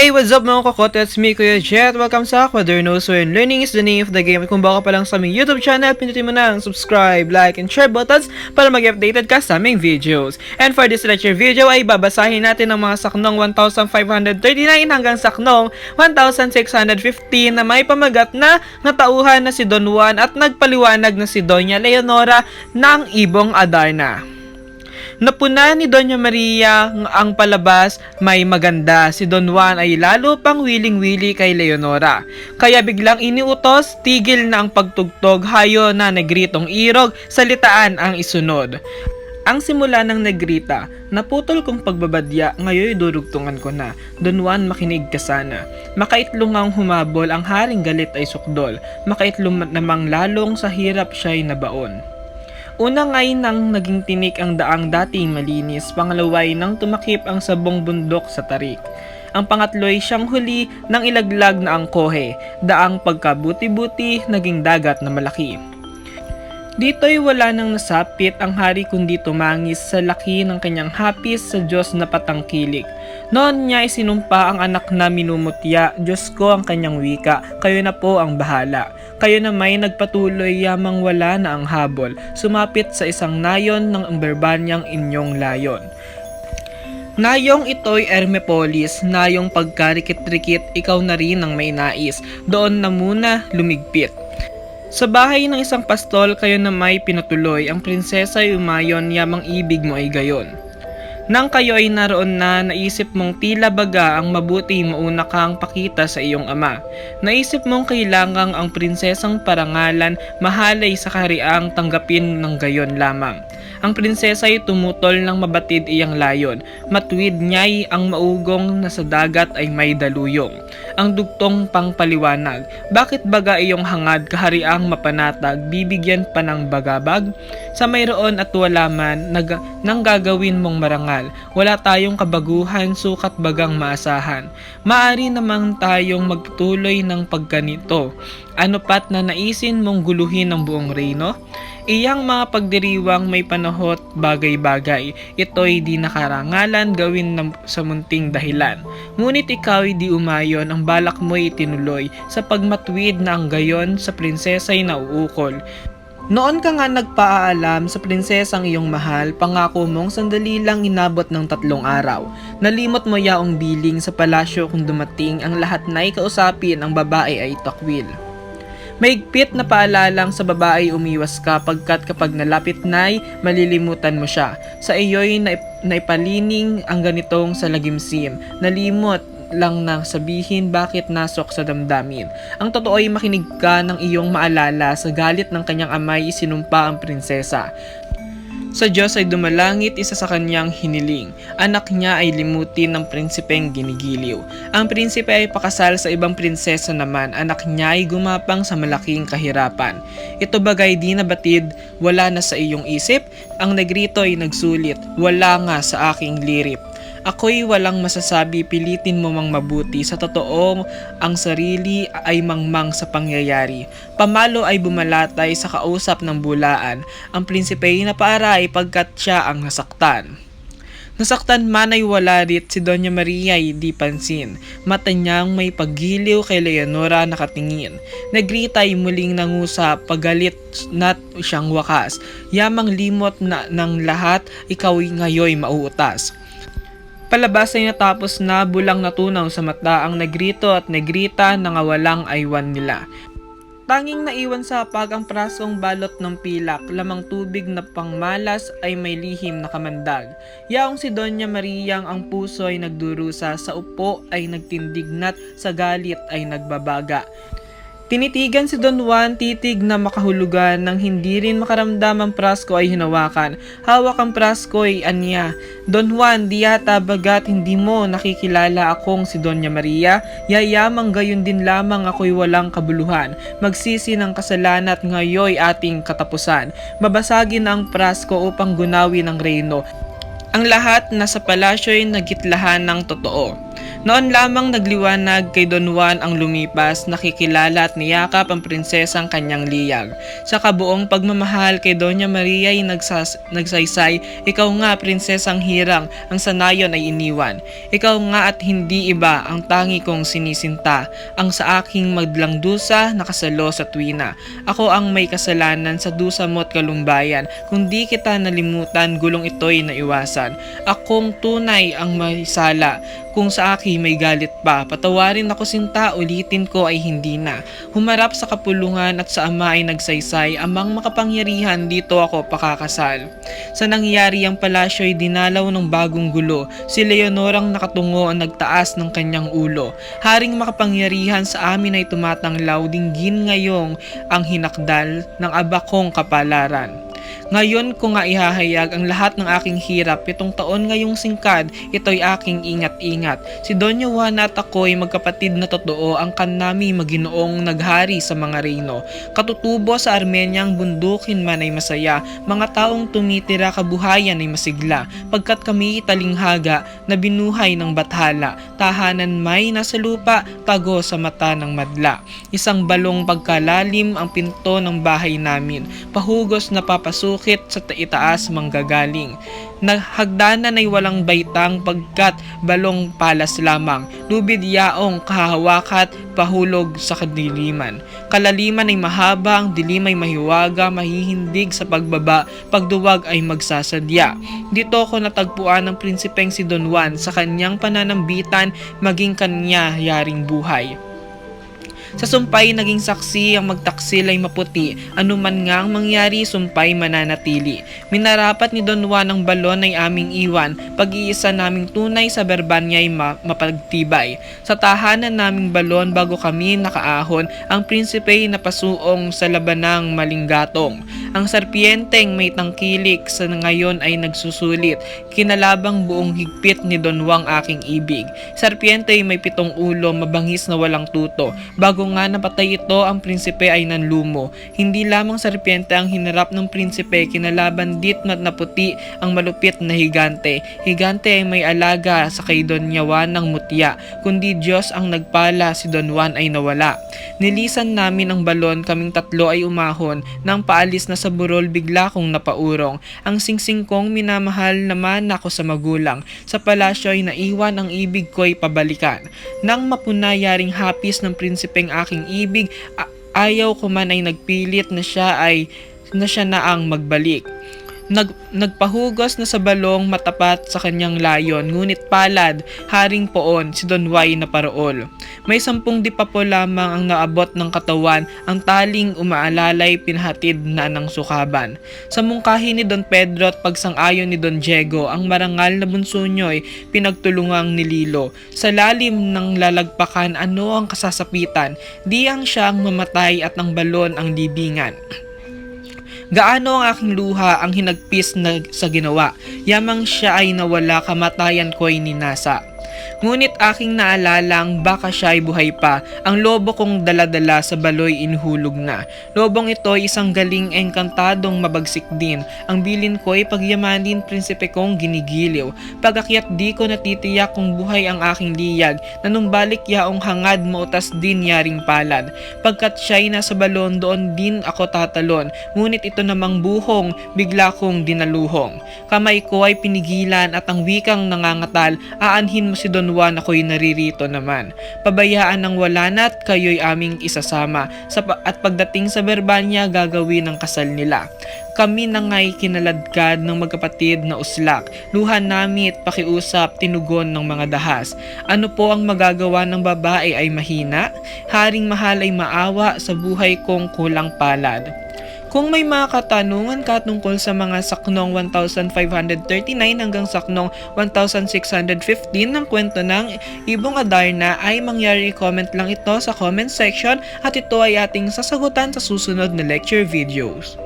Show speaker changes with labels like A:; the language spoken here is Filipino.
A: Hey, what's up mga Kokote? It's me, Kuya Jet. Welcome sa Quadernos, where learning is the name of the game. At kung baka pa lang sa aming YouTube channel, pinutin mo na ang subscribe, like, and share buttons para mag-updated ka sa aming videos. And for this lecture video ay babasahin natin ang mga saknong 1539 hanggang saknong 1615 na may pamagat na natauhan na si Don Juan at nagpaliwanag na si Doña Leonora ng Ibong Adarna. Napuna ni Doña Maria ang palabas may maganda. Si Don Juan ay lalo pang wiling-wili kay Leonora. Kaya biglang iniutos, tigil na ang pagtugtog, hayo na negritong irog, salitaan ang isunod. Ang simula ng negrita, naputol kong pagbabadya, ngayon durugtungan ko na. Don Juan, makinig ka sana. Makaitlong ang humabol, ang haring galit ay sukdol. Makaitlong namang lalong sa hirap siya'y nabaon. Una nga'y nang naging tinik ang daang dating malinis, pangalaway nang tumakip ang sabong bundok sa tarik. Ang pangatlo'y siyang huli nang ilaglag na ang kohe, daang pagkabuti-buti naging dagat na malaki. Dito'y wala nang nasapit ang hari kundi tumangis sa laki ng kanyang hapis sa Diyos na patangkilik. Noon niya isinumpa ang anak na minumutya, Diyos ko ang kanyang wika, kayo na po ang bahala. Kayo na may nagpatuloy yamang wala na ang habol, sumapit sa isang nayon ng berbanyang inyong layon. Nayong ito'y Ermepolis, nayong pagkarikit-rikit, ikaw na rin ang may nais, doon na muna lumigpit. Sa bahay ng isang pastol kayo na may pinatuloy, ang prinsesa ay umayon, yamang ibig mo ay gayon. Nang kayo ay naroon na, naisip mong tila baga ang mabuti mauna kang pakita sa iyong ama. Naisip mong kailangang ang prinsesang parangalan, mahalay sa kahariang tanggapin ng gayon lamang. Ang prinsesa ay tumutol ng mabatid iyang layon, matuwid niya'y ang maugong na sa dagat ay may daluyong. Ang dugtong pangpaliwanag, bakit baga iyong hangad kahariang mapanatag, bibigyan pa ng bagabag? Sa mayroon at wala man, nang gagawin mong marangal, wala tayong kabaguhan, sukat bagang maasahan. Maari namang tayong magtuloy ng pagganito. Ano pat na naisin mong guluhin ng buong reyno? Iyang mga pagdiriwang may panahot bagay-bagay, ito'y di nakarangalan gawin sa munting dahilan. Ngunit ikaw ay di umayon, ang balak mo'y itinuloy, sa pagmatwid na ang gayon sa prinsesa'y nauukol. Noon ka nga nagpaalam sa prinsesang iyong mahal, pangako mong sandali lang inabot ng 3 araw. Nalimot mo yaong biling sa palasyo kung dumating, ang lahat na'y kausapin, ang babae ay takwil. Maigpit na paalalang sa babae umiwas ka, pagkat kapag nalapit na'y malilimutan mo siya. Sa iyo'y naipalining ang ganitong sa lagimsim, nalimot lang na sabihin bakit nasok sa damdamin. Ang totoo ay makinig ka ng iyong maalala, sa galit ng kanyang amay isinumpa ang prinsesa. Sa Diyos ay dumalangit, isa sa kanyang hiniling. Anak niya ay limutin ng prinsipeng ginigiliw. Ang prinsipe ay pakasal sa ibang prinsesa naman, anak niya ay gumapang sa malaking kahirapan. Ito bagay di nabatid, wala na sa iyong isip? Ang negrito ay nagsulit, wala nga sa aking lirip. Ako'y walang masasabi, pilitin mo mang mabuti, sa totoo ang sarili ay mangmang sa pangyayari. Pamalo ay bumalatay sa kausap ng bulaan, ang prinsipe ay napaaray pagkat siya ang nasaktan. Nasaktan man ay wala rit, si Doña Maria ay di pansin. Mata niyang may paggiliw kay Leonora nakatingin. Negrita ay muling nangusap, pagalit na siyang wakas. Yamang limot na ng lahat, ikaw ngayoy mauutas. Palabas ay natapos na, bulang natunaw sa mata ang negrito at negrita na walang aywan nila. Tanging naiwan sa hapag ang prasong balot ng pilak, lamang tubig na pangmalas ay may lihim na kamandag. Yaong si Doña Mariang ang puso ay nagdurusa, sa upo ay nagtindignat, sa galit ay nagbabaga. Tinitigan si Don Juan, titig na makahulugan, nang hindi rin makaramdam ang prasko ay hinawakan. Hawak ang prasko ay anya. Don Juan, di yata bagat hindi mo nakikilala akong si Doña Maria, yayamang gayon din lamang ako'y walang kabuluhan. Magsisi ng kasalanan at ngayoy ating katapusan. Babasagin ang prasko upang gunawin ang reyno. Ang lahat na sa palasyo'y nagitlahan ng totoo. Noon lamang nagliwanag kay Don Juan ang lumipas, nakikilala at niyakap ang prinsesang kanyang liyag. Sa kabuong pagmamahal kay Doña Maria ay nagsaysay, ikaw nga prinsesang hirang, ang sanayon ay iniwan. Ikaw nga at hindi iba ang tangi kong sinisinta, ang sa aking maglang dusa nakasalo sa tuwina. Ako ang may kasalanan sa dusa mo't kalumbayan, kung di kita nalimutan gulong ito'y naiwasan. Akong tunay ang may sala, kung sa akin may galit pa, patawarin ako sinta, ulitin ko ay hindi na. Humarap sa kapulungan at sa ama ay nagsaysay, amang makapangyarihan dito ako pakakasal. Sa nangyari ang palasyo ay dinalaw ng bagong gulo, si Leonorang nakatungo ang nagtaas ng kanyang ulo. Haring makapangyarihan sa amin ay tumatanglaw, dinggin ngayong ang hinakdal ng abakong kapalaran. Ngayon ko nga ihahayag ang lahat ng aking hirap, 7 taon ngayong singkad, ito'y aking ingat-ingat. Si Doña Juana at ako'y magkapatid na totoo, ang kanami maginoong naghari sa mga reyno. Katutubo sa Armenyang bundukin man ay masaya, mga taong tumitira kabuhayan ay masigla. Pagkat kami talinghaga na binuhay ng bathala, tahanan may nasa lupa, tago sa mata ng madla. Isang balong pagkalalim ang pinto ng bahay namin, pahugos na papasukit sa itaas manggagaling. Naghagdanan ay walang baitang pagkat balong palas lamang, lubid yaong kahawakat pahulog sa kadiliman. Kalaliman ay mahaba, ang dilim ay mahiwaga, mahihindig sa pagbaba, pagduwag ay magsasadya. Dito ko natagpuan ng prinsipeng si Don Juan, sa kanyang pananambitan maging kanya yaring buhay. Sa sumpay naging saksi, ang magtaksil ay maputi, anuman nga ang mangyari sumpay mananatili. Minarapat ni Don Juan ang balon ay aming iwan, pag-iisa naming tunay sa berbanya ay mapagtibay. Sa tahanan naming balon bago kami nakaahon, ang prinsipe ay napasuong sa labanang malinggatong. Ang serpienteng may tangkilik sa ngayon ay nagsusulit, kinalabang buong higpit ni Don Juan aking ibig. Serpiente ay may 7 ulo, mabangis na walang tuto. Bago nga napatay ito, ang prinsipe ay nanlumo. Hindi lamang serpiente ang hinarap ng prinsipe, kinalaban dit na naputi ang malupit na higante. Higante ay may alaga sa kay Doña Juan ng mutya, kundi Diyos ang nagpala, si Don Juan ay nawala. Nilisan namin ang balon, kaming 3 ay umahon, nang paalis na sa burol bigla kong napaurong. Ang singsing kong minamahal naman ako sa magulang, sa palasyo ay naiwan, ang ibig ko'y pabalikan. Nang mapunayaring hapis ng prinsipeng aking ibig, ayaw ko man ay nagpilit na siya na ang magbalik. Nagpahugos na sa balong matapat sa kanyang layon, ngunit palad, haring poon, si Don Juan na parool. May 10 dipapo lamang ang naabot ng katawan, ang taling umaalalay pinahatid na ng sukaban. Sa mungkahi ni Don Pedro at pagsang-ayon ni Don Diego, ang marangal na bunso nyo'y pinagtulungang nililo. Sa lalim ng lalagpakan, ano ang kasasapitan? Di ang siyang mamatay at ang balon ang libingan. Gaano ang aking luha ang hinagpis na sa ginawa, yamang siya ay nawala, kamatayan ko'y ninasa. Ngunit aking naalalang baka siya ay buhay pa, ang lobo kong daladala sa baloy inhulog na. Lobong ito ay isang galing engkantadong mabagsik din, ang bilin ko ay pagyamanin, prinsipe kong ginigiliw. Pagakyat di ko natitiyak kung buhay ang aking liyag, nanumbalik yaong hangad mautas din yaring palad. Pagkat siya'y nasa balon, doon din ako tatalon, ngunit ito namang buhong, bigla kong dinaluhong. Kamay ko ay pinigilan at ang wikang nangangatal, aanhin mo si Don Juan, ako'y naririto naman. Pabayaan ng wala na't kayo'y aming isasama, at pagdating sa berbanya gagawin ang kasal nila. Kami na nga'y kinaladkad ng magkapatid na uslak, luha namit pakiusap, tinugon ng mga dahas. Ano po ang magagawa ng babae ay mahina? Haring mahal ay maawa sa buhay kong kulang palad. Kung may mga katanungan ka tungkol sa mga saknong 1539 hanggang saknong 1615 ng kwento ng Ibong Adarna ay mangyari comment lang ito sa comment section at ito ay ating sasagutan sa susunod na lecture videos.